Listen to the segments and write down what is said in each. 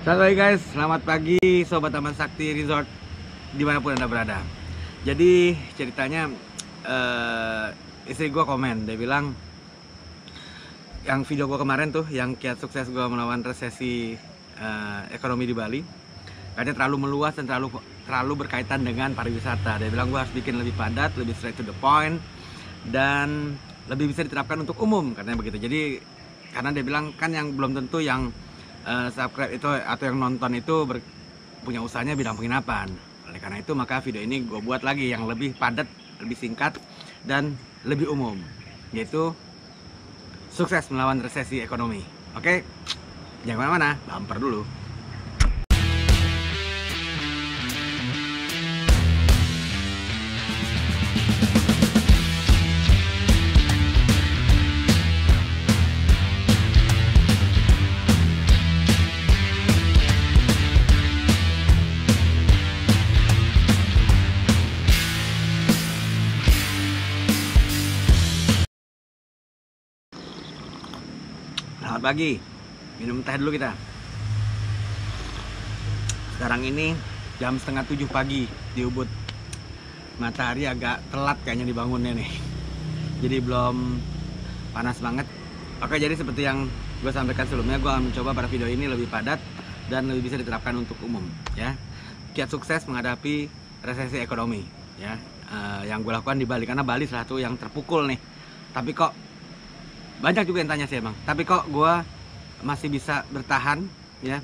Selamat pagi guys, selamat pagi Sobat Taman Sakti Resort dimanapun Anda berada. Jadi ceritanya istri gue komen, dia bilang yang video gue kemarin tuh, yang kiat sukses gue melawan resesi ekonomi di Bali, katanya terlalu meluas dan terlalu berkaitan dengan pariwisata. Dia bilang gue harus bikin lebih padat, lebih straight to the point, dan lebih bisa diterapkan untuk umum, katanya begitu. Jadi karena dia bilang kan yang belum tentu yang subscribe itu atau yang nonton itu punya usahanya bidang penginapan. Oleh karena itu maka video ini gue buat lagi yang lebih padat, lebih singkat, dan lebih umum, yaitu sukses melawan resesi ekonomi. Oke, jangan kemana-mana, bumper dulu. Selamat pagi, minum teh dulu kita. Sekarang ini jam setengah 7 pagi di Ubud. Matahari agak telat kayaknya dibangunnya nih, jadi belum panas banget. Oke, jadi seperti yang gue sampaikan sebelumnya, gue akan mencoba pada video ini lebih padat dan lebih bisa diterapkan untuk umum, ya. Kiat sukses menghadapi resesi ekonomi, ya. Yang gue lakukan di Bali, karena Bali salah satu yang terpukul nih. Tapi kok banyak juga yang tanya sih emang, tapi kok gue masih bisa bertahan, ya,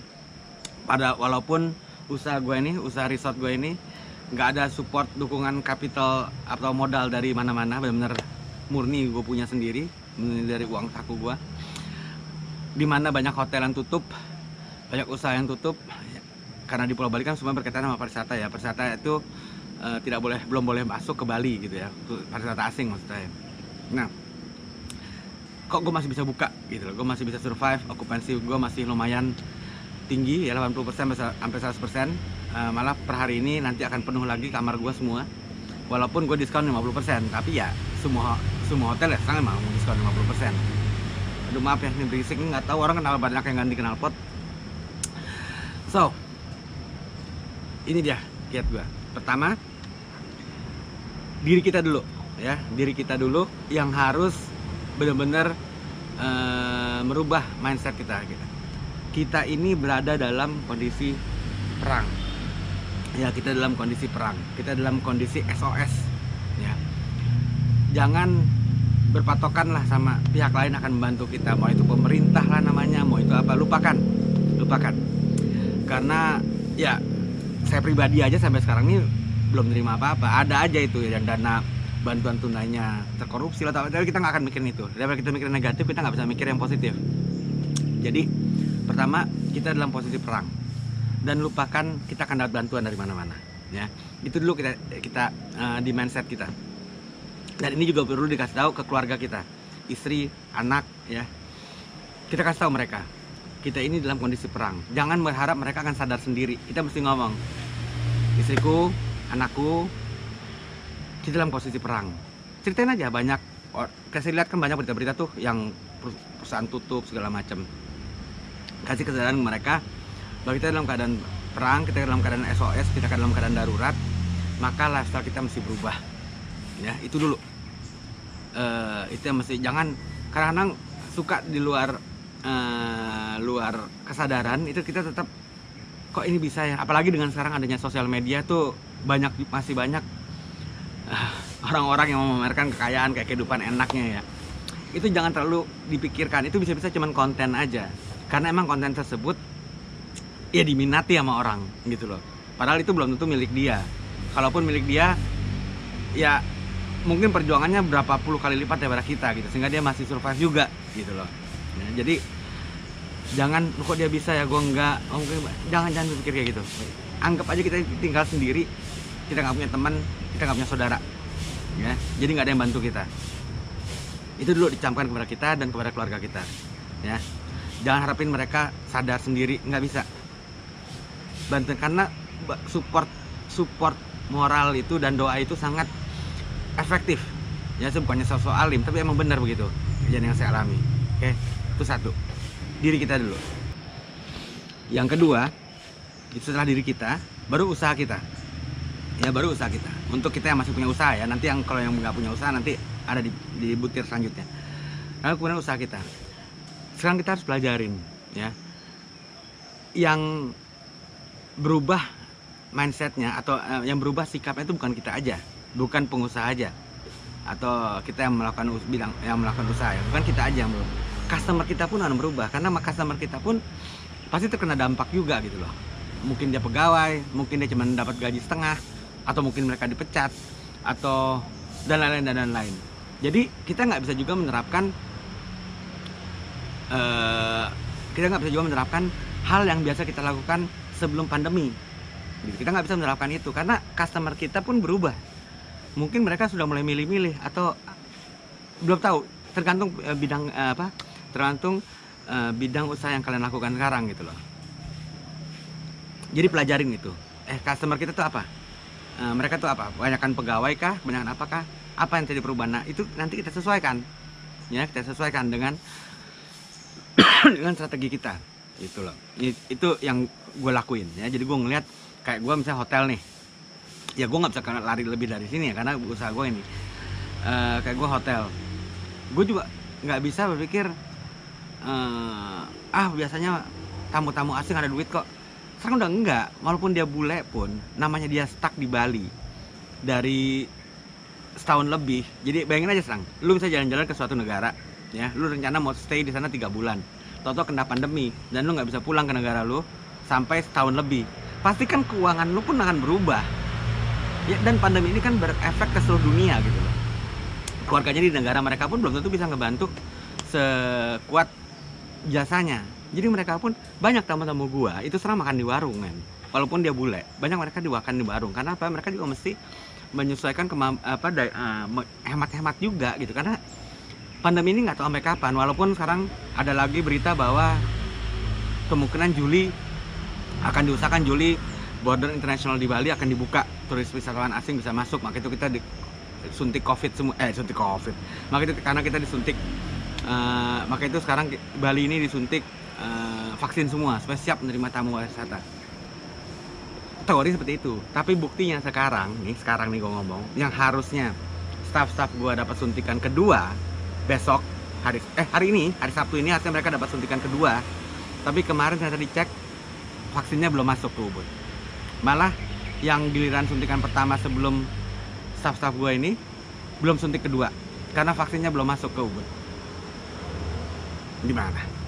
walaupun usaha gue ini, usaha resort gue ini nggak ada support dukungan kapital atau modal dari mana-mana, benar-benar murni gue punya sendiri, dari uang saku gue. Dimana banyak hotel yang tutup, banyak usaha yang tutup, karena di Pulau Bali kan semua berkaitan sama pariwisata, ya. Pariwisata itu belum boleh masuk ke Bali gitu, ya, pariwisata asing maksudnya. Nah, kok gue masih bisa buka gitu loh, gue masih bisa survive, okupansi gue masih lumayan tinggi, ya, 80% sampai 100%. Malah per hari ini nanti akan penuh lagi kamar gue semua, walaupun gue diskon 50%, tapi ya semua hotel ya sekarang mau diskon 50%. Aduh maaf ya, ini berisik, nggak tahu orang kenapa banyak yang ganti knalpot. So, ini dia kiat gue. Pertama, diri kita dulu, ya, diri kita dulu yang harus benar-benar merubah mindset kita. Kita ini berada dalam kondisi perang, ya, kita dalam kondisi perang, kita dalam kondisi SOS, ya. Jangan berpatokan lah sama pihak lain akan membantu kita, mau itu pemerintah lah namanya, mau itu apa, lupakan. Karena ya saya pribadi aja sampai sekarang ini belum terima apa-apa. Ada aja itu yang dana bantuan tunainya terkorupsi lah, tapi kita nggak akan mikirin itu. Daripada kita mikirin negatif, kita nggak bisa mikir yang positif. Jadi pertama, kita dalam posisi perang, dan lupakan kita akan dapat bantuan dari mana-mana, ya. Itu dulu kita di mindset kita. Dan ini juga perlu dikasih tahu ke keluarga kita, istri, anak, ya. Kita kasih tahu mereka, kita ini dalam kondisi perang. Jangan berharap mereka akan sadar sendiri. Kita mesti ngomong, istriku, anakku, kita dalam posisi perang. Ceritain aja, banyak kasih lihat kan banyak berita-berita tuh yang perusahaan tutup segala macam. Kasih kesadaran mereka bahwa kita dalam keadaan perang, kita dalam keadaan SOS, kita dalam keadaan darurat, maka lifestyle kita mesti berubah, ya. Itu dulu. Itu yang mesti, jangan kadang-kadang suka di luar kesadaran itu kita tetap kok ini bisa ya. Apalagi dengan sekarang adanya sosial media tuh masih banyak orang-orang yang memamerkan kekayaan kayak kehidupan enaknya, ya. Itu jangan terlalu dipikirkan, itu bisa-bisa cuman konten aja, karena emang konten tersebut ya diminati sama orang gitu loh. Padahal itu belum tentu milik dia. Kalaupun milik dia, ya mungkin perjuangannya berapa puluh kali lipat daripada kita gitu, sehingga dia masih survive juga gitu loh, ya. Jadi jangan kok dia bisa ya gue enggak, jangan berpikir kayak gitu. Anggap aja kita tinggal sendiri, kita nggak punya teman, kita nggak punya saudara, ya. Jadi nggak ada yang bantu kita. Itu dulu dicamkan kepada kita dan kepada keluarga kita, ya. Jangan harapin mereka sadar sendiri, nggak bisa. Bantu, karena support moral itu dan doa itu sangat efektif, ya. Bukannya sosok alim, tapi emang benar begitu kejadian yang saya alami. Oke, itu satu, diri kita dulu. Yang kedua, itu setelah diri kita, baru usaha kita. Ya, baru usaha kita. Untuk kita yang masih punya usaha ya, nanti yang kalau yang nggak punya usaha nanti ada di butir selanjutnya. Lalu kemudian usaha kita. Sekarang kita harus pelajarin ya. Yang berubah mindsetnya atau yang berubah sikapnya itu bukan kita aja, bukan pengusaha aja, atau kita yang melakukan usaha ya, bukan kita aja yang berubah. Customer kita pun akan berubah, karena customer kita pun pasti terkena dampak juga gitu loh. Mungkin dia pegawai, mungkin dia cuma dapat gaji setengah, atau mungkin mereka dipecat, atau dan lain-lain. Jadi kita nggak bisa juga menerapkan hal yang biasa kita lakukan sebelum pandemi. Kita nggak bisa menerapkan itu karena customer kita pun berubah. Mungkin mereka sudah mulai milih-milih atau belum tahu, tergantung bidang usaha yang kalian lakukan sekarang gitu loh. Jadi pelajarin itu. Customer kita tuh apa? Mereka tuh apa? Kebanyakan pegawai kah? Kebanyakan apakah? Apa yang terjadi perubahan? Nah, itu nanti kita sesuaikan. Ya, kita sesuaikan dengan dengan strategi kita. Gitu loh. Itu yang gue lakuin ya. Jadi gue ngeliat kayak gue misalnya hotel nih. Ya gue nggak bisa lari lebih dari sini ya karena usaha gue ini. Kayak gue hotel. Gue juga nggak bisa berpikir biasanya tamu-tamu asing ada duit kok. Sekarang udah enggak, walaupun dia bule pun namanya dia stuck di Bali dari setahun lebih. Jadi bayangin aja sekarang, lu bisa jalan-jalan ke suatu negara ya, lu rencana mau stay di sana 3 bulan, tau-tau kena pandemi dan lu nggak bisa pulang ke negara lu sampai setahun lebih. Pasti kan keuangan lu pun akan berubah ya, dan pandemi ini kan berefek ke seluruh dunia gitu loh. Keluarganya di negara mereka pun belum tentu bisa ngebantu sekuat jasanya. Jadi mereka pun, banyak tamu-tamu gua itu sekarang makan di warung men. Walaupun dia bule, banyak mereka makan di warung. Karena apa? Mereka juga mesti menyesuaikan hemat-hemat juga gitu. Karena pandemi ini nggak tahu sampai kapan. Walaupun sekarang ada lagi berita bahwa kemungkinan Juli akan diusahakan Juli border internasional di Bali akan dibuka, turis wisatawan asing bisa masuk. Maka itu kita disuntik COVID semua. Suntik COVID. Maka itu karena kita disuntik. Maka itu sekarang Bali ini disuntik vaksin semua supaya siap menerima tamu wisata. Teori seperti itu. Tapi buktinya sekarang nih gue ngomong, yang harusnya staff gue dapat suntikan kedua besok hari ini, hari Sabtu ini harusnya mereka dapat suntikan kedua. Tapi kemarin saya dicek vaksinnya belum masuk ke Ubud. Malah yang giliran suntikan pertama sebelum staff gue ini belum suntik kedua karena vaksinnya belum masuk ke Ubud. Gimana?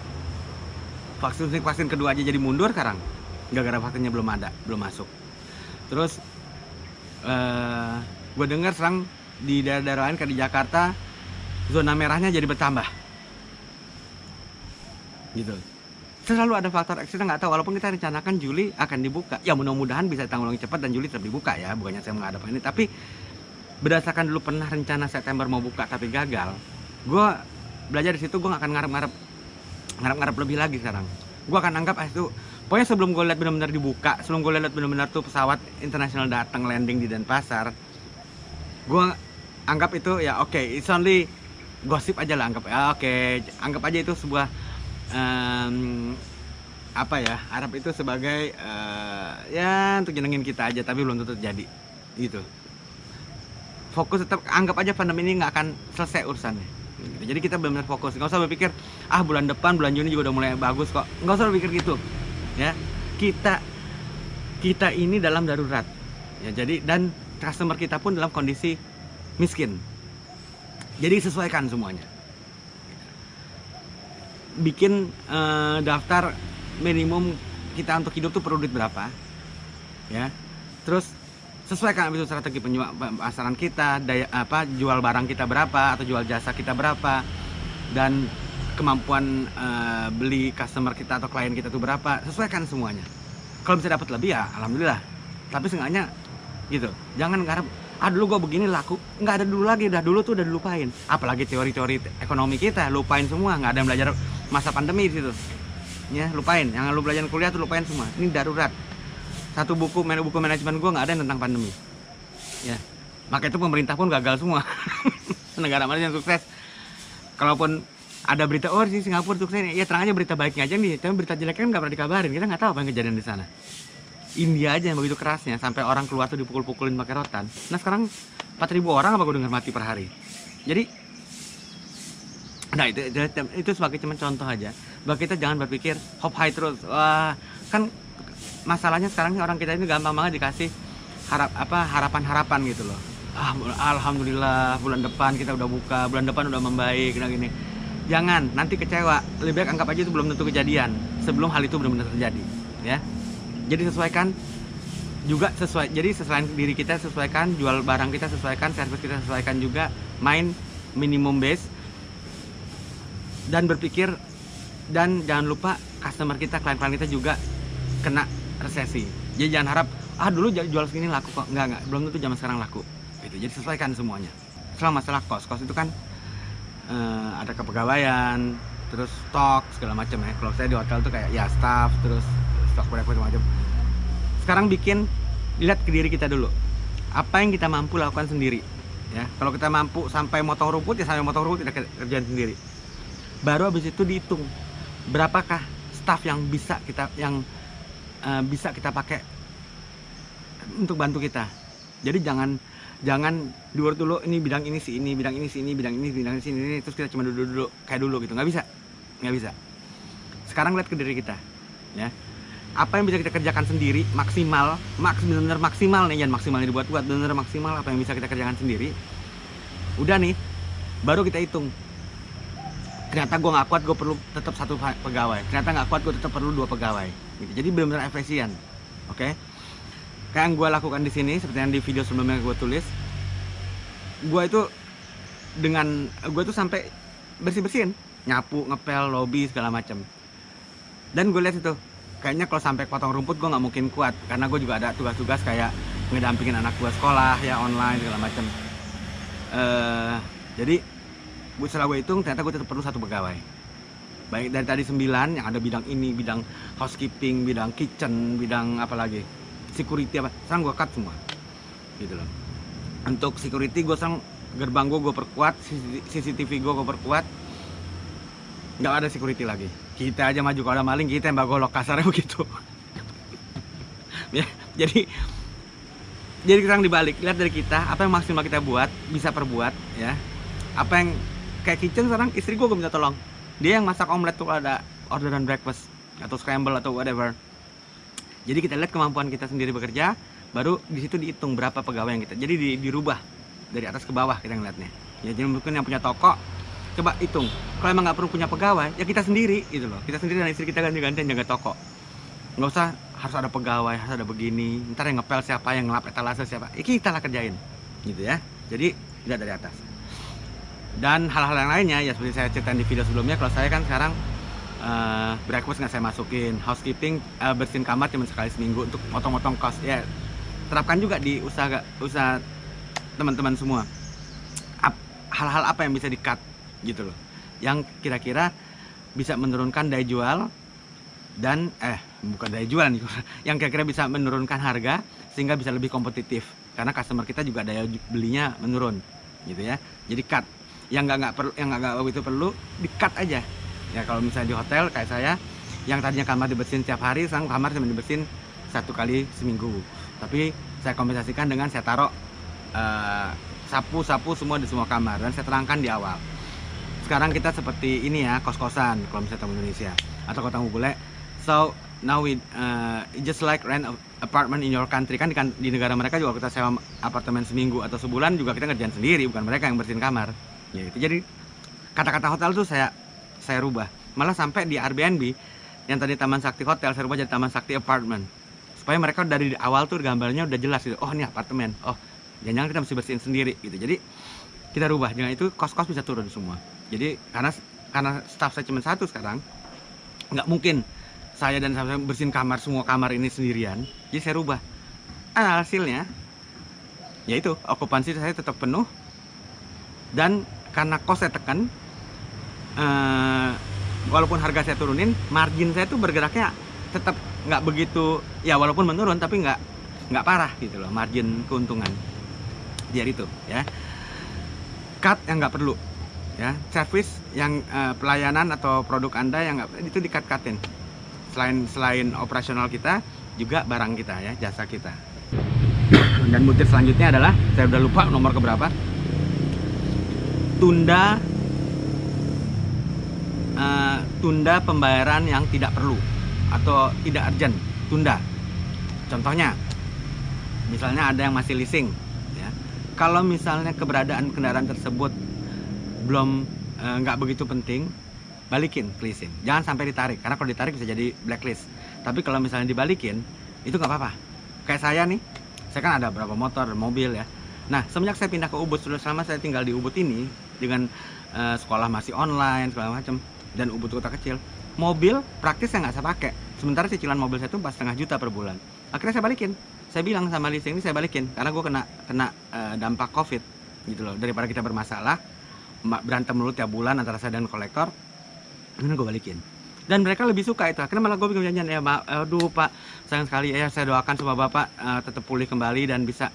Vaksin kedua aja jadi mundur sekarang gara-gara vaksinnya belum masuk. Terus gue dengar sekarang di daerah-daerah lain kayak di Jakarta zona merahnya jadi bertambah gitu. Selalu ada faktor X, kita nggak tahu. Walaupun kita rencanakan Juli akan dibuka, ya mudah-mudahan bisa ditanggulangi cepat dan Juli tetap dibuka ya, bukannya saya menghadap ini. Tapi berdasarkan dulu pernah rencana September mau buka tapi gagal, gue belajar di situ. Gue nggak akan ngarep lebih lagi sekarang. Gue akan anggap itu pokoknya sebelum gue lihat benar-benar dibuka, sebelum gue lihat benar-benar tuh pesawat internasional datang landing di Denpasar, gue anggap itu ya oke, it's only gosip aja lah, anggap anggap aja itu sebuah harap itu sebagai ya untuk nyenengin kita aja, tapi belum tentu terjadi gitu. Fokus tetap, anggap aja pandemi ini nggak akan selesai urusannya. Jadi kita benar-benar fokus, nggak usah berpikir bulan depan, bulan Juni juga udah mulai bagus kok, nggak usah berpikir gitu ya. Kita ini dalam darurat ya, jadi dan customer kita pun dalam kondisi miskin, jadi sesuaikan semuanya. Bikin daftar minimum kita untuk hidup tuh perlu duit berapa ya, terus sesuaikan itu strategi pemasaran kita, jual barang kita berapa atau jual jasa kita berapa, dan kemampuan beli customer kita atau klien kita tuh berapa. Sesuaikan semuanya. Kalau bisa dapat lebih ya alhamdulillah, tapi seenggaknya gitu. Jangan ngarep dulu gue begini laku, nggak ada dulu lagi, dulu tuh udah dilupain. Apalagi teori-teori ekonomi kita lupain semua, nggak ada yang belajar masa pandemi di situ ya, lupain. Yang lu belajar kuliah tuh lupain semua. Ini darurat. Satu buku manajemen gue nggak ada yang tentang pandemi ya. Maka itu pemerintah pun gagal semua. Negara mana yang sukses, kalaupun ada berita oh di Singapura tuh saya ya terang aja berita baiknya aja nih, tapi berita jeleknya kan nggak pernah dikabarin, kita nggak tahu apa yang kejadian di sana. India aja yang begitu kerasnya sampai orang keluar tuh dipukul-pukulin pakai rotan. Nah sekarang 4.000 orang apa gue dengar mati per hari. Jadi nah itu sebagai cuma contoh aja bahwa kita jangan berpikir hope high terus. Wah kan masalahnya sekarang nih orang kita ini gampang banget dikasih harapan gitu loh. Alhamdulillah bulan depan kita udah buka, bulan depan udah membaik, gini. Jangan, nanti kecewa. Lebih baik anggap aja itu belum tentu kejadian sebelum hal itu benar-benar terjadi, ya. Jadi sesuaikan juga jadi selain diri kita sesuaikan, jual barang kita sesuaikan, servis kita sesuaikan juga, main minimum base dan berpikir dan jangan lupa customer kita, klien-klien kita juga kena resesi. Jadi jangan harap dulu jual segini laku kok. Enggak, belum tentu zaman sekarang laku. Gitu. Jadi sesuaikan semuanya. Selama masalah kos itu kan ada kepegawaian, terus stok segala macam ya. Kalau saya di hotel tuh kayak ya staff, terus stok berapa macam. Sekarang lihat ke diri kita dulu. Apa yang kita mampu lakukan sendiri, ya. Kalau kita mampu sampai motong rumput ya sampai motong rumput, kita kerjain sendiri. Baru habis itu dihitung berapakah staff yang bisa kita pakai untuk bantu kita. Jadi jangan diurut dulu ini bidang ini si ini, bidang ini si ini, bidang ini sini, terus kita cuma duduk kayak dulu gitu. Nggak bisa. Sekarang lihat ke diri kita, ya. Apa yang bisa kita kerjakan sendiri benar-benar maksimal nih, jangan maksimalnya dibuat-buat, benar-benar maksimal apa yang bisa kita kerjakan sendiri. Udah nih, baru kita hitung. Ternyata gue nggak kuat, gue perlu tetap 1 pegawai. Ternyata nggak kuat, gue tetap perlu 2 pegawai. Gitu. Jadi benar-benar efisien, oke? Kayak yang gue lakukan di sini, seperti yang di video sebelumnya gue tulis, gue tuh sampai bersihin, nyapu, ngepel, lobby segala macam. Dan gue lihat itu, kayaknya kalau sampai potong rumput gue nggak mungkin kuat, karena gue juga ada tugas-tugas kayak ngedampingin anak gue sekolah ya online segala macam. Jadi setelah gue hitung, ternyata gue tetap perlu 1 pegawai. Baik dari tadi 9 yang ada bidang ini, bidang housekeeping, bidang kitchen, bidang apa lagi, security apa, sekarang gue cut semua gitu loh. Untuk security gue sekarang gerbang gue perkuat, CCTV gue perkuat, nggak ada security lagi. Kita aja maju kalau ada maling kita yang bagolok, kasarnya begitu. Ya, jadi sekarang dibalik, lihat dari kita apa yang maksimal kita bisa perbuat, ya. Apa yang kayak kitchen sekarang istri gue minta tolong, dia yang masak omelet tuh kalau ada orderan breakfast atau scramble atau whatever. Jadi kita lihat kemampuan kita sendiri bekerja, baru di situ dihitung berapa pegawai yang kita. Jadi dirubah dari atas ke bawah kita ngeliatnya. Ya jadi mungkin yang punya toko coba hitung. Kalau emang nggak perlu punya pegawai, ya kita sendiri gitu loh. Kita sendiri dan istri kita ganti-gantian jaga toko. Nggak usah harus ada pegawai, harus ada begini. Ntar yang ngepel siapa, yang ngelap etalase siapa. Ya kita lah kerjain, gitu ya. Jadi lihat dari atas. Dan hal-hal yang lainnya ya seperti saya ceritakan di video sebelumnya. Kalau saya kan sekarang breakfast nggak saya masukin, housekeeping bersihin kamar cuma sekali seminggu untuk motong-motong kos. Ya terapkan juga di usaha teman-teman semua. Hal-hal apa yang bisa di-cut gitu loh, yang kira-kira bisa menurunkan daya jual dan bukan daya jual nih, yang kira-kira bisa menurunkan harga sehingga bisa lebih kompetitif karena customer kita juga daya belinya menurun gitu ya. Jadi cut yang nggak begitu perlu di-cut aja ya. Kalau misalnya di hotel kayak saya yang tadinya kamar dibersihin tiap hari, sekarang kamar cuma dibersihin 1 kali seminggu, tapi saya kompensasikan dengan saya taruh sapu semua di semua kamar, dan saya terangkan di awal. Sekarang kita seperti ini ya, kos-kosan kalau misalnya tamu Indonesia atau kota bule. So now we just like rent apartment in your country, kan di negara mereka juga kita sewa apartemen seminggu atau sebulan juga kita ngerjain sendiri, bukan mereka yang bersihin kamar ya gitu. Jadi kata-kata hotel tuh saya rubah, malah sampai di Airbnb yang tadi Taman Sakti Hotel saya rubah jadi Taman Sakti Apartment, supaya mereka dari awal tuh gambarnya udah jelas gitu. Oh ini apartemen, oh jangan-jangan kita mesti bersihin sendiri gitu. Jadi kita rubah, dengan itu kos-kos bisa turun semua. Jadi karena staff saya cuma 1 sekarang, nggak mungkin saya dan saya bersihin semua kamar ini sendirian. Jadi saya rubah. Hasilnya yaitu okupansi saya tetap penuh, dan karena kos saya tekan, walaupun harga saya turunin, margin saya tuh bergeraknya tetap nggak begitu ya, walaupun menurun tapi nggak parah gitu loh margin keuntungan. Jadi itu ya, cut yang nggak perlu, ya, service yang pelayanan atau produk Anda yang itu dikat-katin. Selain operasional kita, juga barang kita ya, jasa kita. Dan butir selanjutnya adalah, saya udah lupa nomor keberapa, tunda pembayaran yang tidak perlu atau tidak urgent, tunda. Contohnya, misalnya ada yang masih leasing, ya. Kalau misalnya keberadaan kendaraan tersebut belum nggak begitu penting, balikin ke leasing. Jangan sampai ditarik, karena kalau ditarik bisa jadi blacklist. Tapi kalau misalnya dibalikin, itu nggak apa-apa. Kayak saya nih, saya kan ada berapa motor, mobil ya. Nah, semenjak saya pindah ke Ubud, sudah selama saya tinggal di Ubud ini, dengan sekolah masih online, segala macam, dan Ubud kota kecil, mobil praktis saya nggak saya pakai. Sementara cicilan mobil saya itu 4,5 juta per bulan. Akhirnya saya balikin. Saya bilang sama leasing ini, saya balikin karena gue kena dampak COVID gitu loh. Daripada kita bermasalah berantem dulu tiap bulan antara saya dan kolektor, ini gue balikin. Dan mereka lebih suka itu. Akhirnya malah gue bikin janjian, ya aduh Pak, sayang sekali ya, saya doakan supaya Bapak tetap pulih kembali dan bisa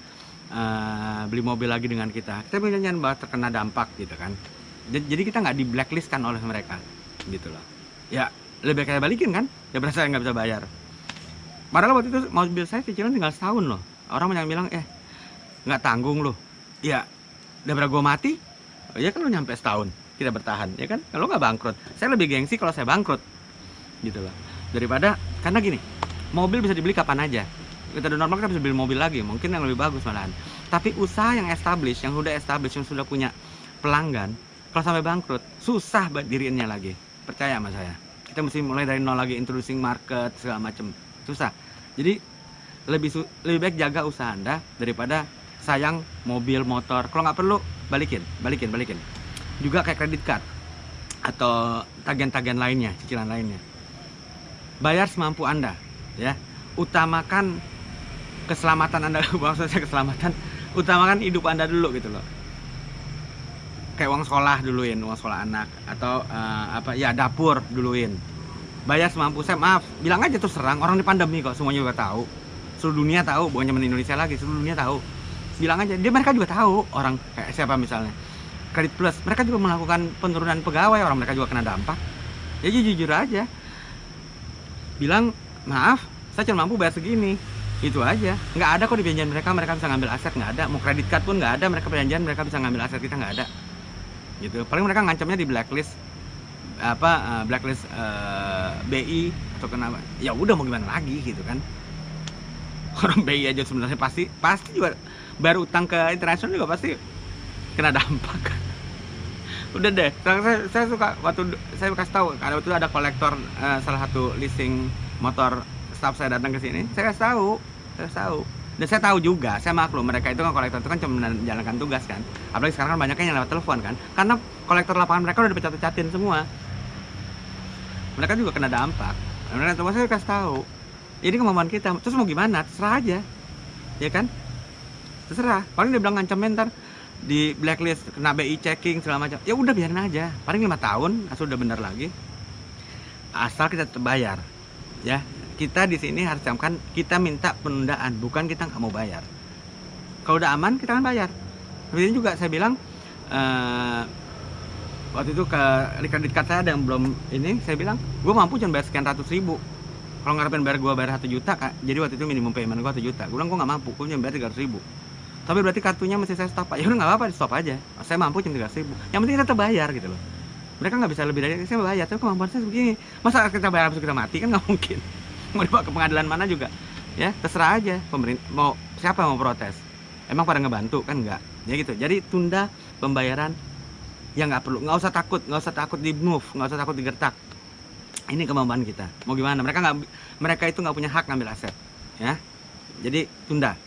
beli mobil lagi dengan kita. Kita bikin janjian bahwa terkena dampak gitu kan. Jadi kita nggak di blacklist kan oleh mereka gitu loh. Ya lebih kayak balikin kan, ya berasa saya nggak bisa bayar. Padahal waktu itu mobil saya cicilan tinggal setahun loh. Orang yang bilang nggak tanggung loh. Ya daripada gue mati, ya kan lo nyampe setahun kita bertahan, ya kan? Kalau nggak bangkrut, saya lebih gengsi kalau saya bangkrut, gitu loh. Daripada, karena gini, mobil bisa dibeli kapan aja. Kita udah normal kita bisa beli mobil lagi, mungkin yang lebih bagus malahan. Tapi usaha yang established, yang sudah punya pelanggan, kalau sampai bangkrut, susah diriinnya lagi. Percaya sama saya. Kita mesti mulai dari nol lagi, introducing market segala macam, susah. Jadi lebih baik jaga usaha Anda daripada sayang mobil, motor. Kalau nggak perlu, balikin. Juga kayak kredit card atau tagihan-tagihan lainnya, cicilan lainnya. Bayar semampu Anda, ya. Utamakan keselamatan Anda, maksud saya keselamatan, utamakan hidup Anda dulu gitu loh. Kayak uang sekolah duluin, uang sekolah anak, atau dapur duluin. Bayar semampu. Saya maaf, bilang aja terus serang, orang di pandemi kok, semuanya juga tahu. Seluruh dunia tahu, bukan cuma Indonesia lagi, seluruh dunia tahu. Bilang aja, mereka juga tahu, orang kayak siapa misalnya Kredit Plus, mereka juga melakukan penurunan pegawai, orang mereka juga kena dampak. Ya jujur aja, bilang maaf, saya cuma mampu bayar segini, itu aja. Nggak ada kok di perjanjian mereka bisa ngambil aset, nggak ada. Mau kredit card pun nggak ada, mereka perjanjian mereka bisa ngambil aset kita, nggak ada. Gitu. Paling mereka ngancamnya di blacklist, blacklist BI atau kenapa? Ya udah mau gimana lagi gitu kan? Orang BI aja sebenarnya pasti juga baru utang ke internasional juga pasti kena dampak. Udah deh, saya suka waktu saya kasih tahu, karena waktu itu ada kolektor salah satu leasing motor, staff saya datang ke sini, saya kasih tahu. Dan saya tahu juga, saya maklum mereka itu kan kolektor itu kan cuma menjalankan tugas kan. Apalagi sekarang kan banyaknya yang lewat telepon kan. Karena kolektor lapangan mereka udah dipecat-pecatin semua. Mereka juga kena dampak. Mereka coba saya kasih tahu. Ini kemampuan kita. Terus mau gimana? Terserah aja. Ya kan? Terserah. Paling dia bilang ngancam mentar di blacklist, kena BI checking segala macam. Ya udah biarin aja. Paling 5 tahun asal udah bener lagi. Asal kita terbayar. Ya. Kita di sini harus camkan kita minta penundaan, bukan kita nggak mau bayar. Kalau udah aman kita kan bayar. Seperti ini juga saya bilang waktu itu ke kredit card saya ada yang belum ini, saya bilang gue mampu cuma bayar sekian ratus ribu. Kalau ngarepin bayar gue bayar 1 juta kak, jadi waktu itu minimum payment gue 1 juta. Gue bilang gue nggak mampu, gue cuma bayar 300 ribu. Tapi berarti kartunya mesti saya stop. Ya udah nggak apa-apa, di stop aja. Saya mampu cuma 300 ribu. Yang penting kita terbayar gitu loh. Mereka nggak bisa lebih dari saya bayar, tapi kemampuan saya begini. Masa kita bayar habis kita mati kan nggak mungkin. Mau dibawa ke pengadilan mana juga, ya terserah aja pemerintah mau siapa yang mau protes. Emang pada ngebantu kan enggak, ya gitu. Jadi tunda pembayaran yang nggak perlu, nggak usah takut di move, nggak usah takut digertak. Ini kemampuan kita. Mau gimana? Mereka itu nggak punya hak ngambil aset, ya. Jadi tunda,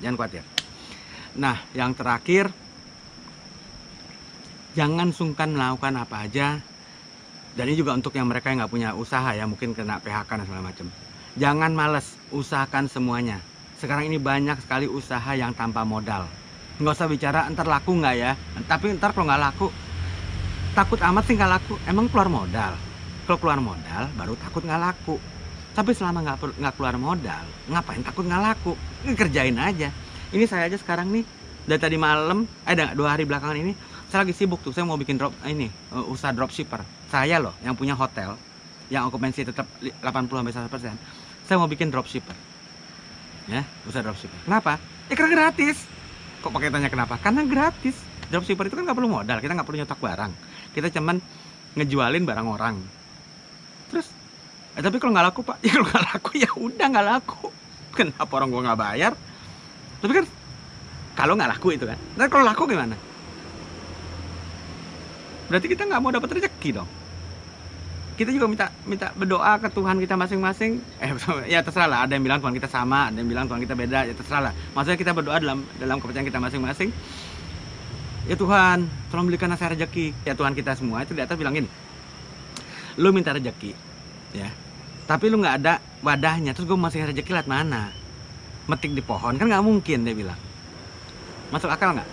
jangan khawatir. Nah, yang terakhir, jangan sungkan melakukan apa aja. Dan ini juga untuk yang mereka yang nggak punya usaha ya, mungkin kena PHK dan segala macam. Jangan males, usahakan semuanya. Sekarang ini banyak sekali usaha yang tanpa modal. Nggak usah bicara ntar laku nggak ya, tapi ntar kalau nggak laku, takut amat sih nggak laku. Emang keluar modal. Kalau keluar modal baru takut nggak laku. Tapi selama nggak keluar modal, ngapain takut nggak laku? Kerjain aja. Ini saya aja sekarang nih, dari tadi malam, 2 hari belakangan ini, saya lagi sibuk tuh, saya mau bikin usaha dropshipper. Saya loh yang punya hotel yang okupansi tetap 80-100%. Saya mau bikin dropshipper. Ya, usaha dropshipper. Kenapa? Ya karena gratis. Kok pakai tanya kenapa? Karena gratis. Dropshipper itu kan nggak perlu modal, kita nggak perlu nyetok barang. Kita cuman ngejualin barang orang. Terus, tapi kalau nggak laku Pak, ya kalau nggak laku ya udah nggak laku. Kenapa orang gua nggak bayar? Tapi kan kalau nggak laku itu kan. Nah kalau laku gimana? Berarti kita nggak mau dapat rezeki dong. Kita juga minta berdoa ke Tuhan kita masing-masing. Ya terserah lah. Ada yang bilang Tuhan kita sama, ada yang bilang Tuhan kita beda. Ya terserah lah. Maksudnya kita berdoa dalam kepercayaan kita masing-masing. Ya Tuhan, tolong berikan saya rezeki. Ya Tuhan kita semua itu di atas bilang gini, lu minta rezeki, ya. Tapi lu nggak ada wadahnya. Terus gue masih rezeki lewat mana? Metik di pohon kan nggak mungkin, dia bilang. Masuk akal nggak?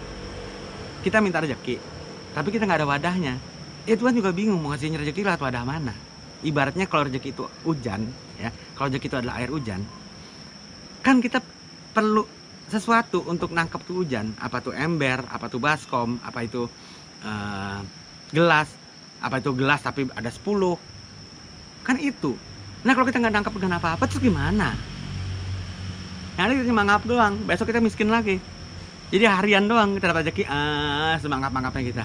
Kita minta rezeki, tapi kita nggak ada wadahnya. Ya Tuhan juga bingung mau ngasih rezeki lewat wadah mana. Ibaratnya kalau rezeki itu hujan, ya. Kalau rezeki itu adalah air hujan, kan kita perlu sesuatu untuk nangkep tuh hujan. Apa tuh ember, apa tuh baskom, apa itu gelas, apa itu gelas tapi ada 10. Kan itu. Nah kalau kita nggak nangkep dengan apa-apa terus gimana? Yang ada kita cuma ngap doang, besok kita miskin lagi. Jadi harian doang kita dapat rezeki, semangap-mangapnya kita.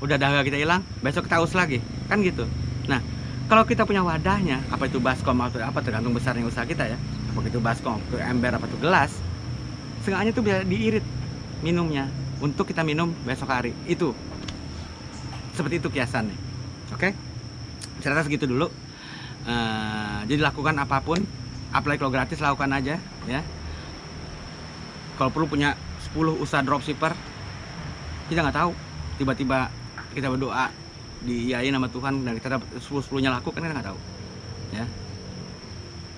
Udah dahaga kita hilang, besok kita haus lagi. Kan gitu. Nah, kalau kita punya wadahnya, apa itu baskom atau apa tergantung besarnya usaha kita ya. Apa itu baskom, itu ember, apa itu gelas. Seenggaknya tuh bisa diirit minumnya untuk kita minum besok hari. Itu seperti itu kiasannya. Oke? Saya rasa segitu dulu. Jadi lakukan apapun, apalagi kalau gratis lakukan aja ya. Kalau perlu punya 10 usaha dropshipper, kita nggak tahu. Tiba-tiba kita berdoa diiyain sama Tuhan dan kita dapat 10-10-nya laku, kan kita nggak tahu. Ya.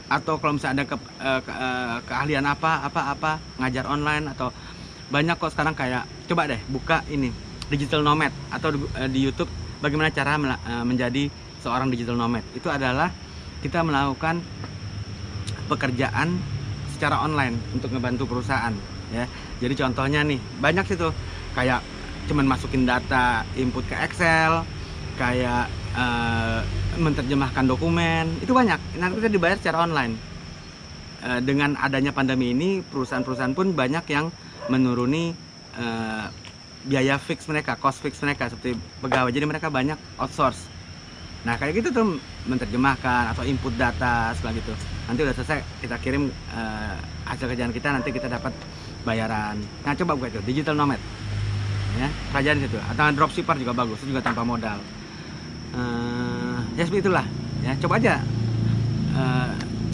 Atau kalau misalnya ada keahlian apa ngajar online atau banyak kok sekarang kayak coba deh buka ini digital nomad atau di YouTube bagaimana cara menjadi seorang digital nomad. Itu adalah kita melakukan pekerjaan secara online untuk ngebantu perusahaan ya. Jadi contohnya nih banyak sih tuh kayak cuman masukin data input ke Excel, kayak menerjemahkan dokumen, itu banyak. Nanti kita dibayar secara online. Dengan adanya pandemi ini, perusahaan-perusahaan pun banyak yang menuruni biaya fix mereka, cost fix mereka seperti pegawai. Jadi mereka banyak outsource. Nah kayak gitu tuh menerjemahkan atau input data segala gitu. Nanti udah selesai kita kirim hasil kerjaan kita, nanti kita dapat bayaran. Nah coba buka itu digital nomad, ya kerjaan situ. Atau dropshipper juga bagus, itu juga tanpa modal. Ya seperti itulah ya, coba aja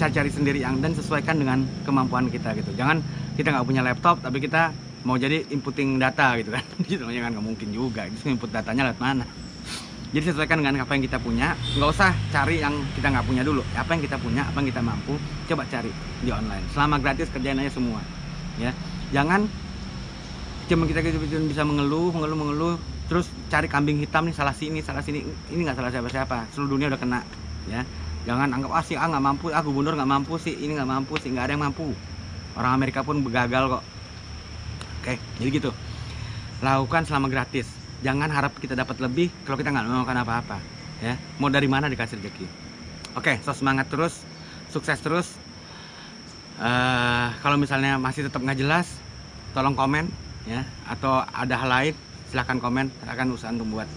cari-cari sendiri yang dan sesuaikan dengan kemampuan kita gitu. Jangan kita nggak punya laptop tapi kita mau jadi inputting data gitu kan. Gitu kan nggak mungkin juga. Itu input datanya lewat mana? Jadi sesuaikan dengan apa yang kita punya. Nggak usah cari yang kita nggak punya dulu. Apa yang kita punya, apa yang kita mampu, coba cari di online. Selama gratis kerjain aja semua ya. Jangan cuma kita bisa mengeluh terus cari kambing hitam nih, salah sini. Ini nggak salah siapa-siapa, seluruh dunia udah kena ya. Jangan anggap si A nggak mampu, gubernur nggak mampu sih, ini nggak mampu sih, nggak ada yang mampu. Orang Amerika pun gagal kok. Oke, jadi gitu. Lakukan selama gratis. Jangan harap kita dapat lebih kalau kita nggak melakukan apa-apa ya. Mau dari mana dikasih rezeki. Oke, so semangat terus, sukses terus. Kalau misalnya masih tetap nggak jelas, tolong komen ya, atau ada hal lain silahkan komen, akan usaha untuk buat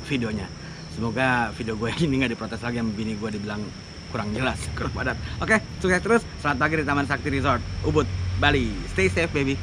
videonya. Semoga video gue ini nggak diprotes lagi sama bini gue dibilang kurang jelas, kurang padat. Oke, sukses terus. Selamat pagi di Taman Sakti Resort Ubud, Bali. Stay safe baby.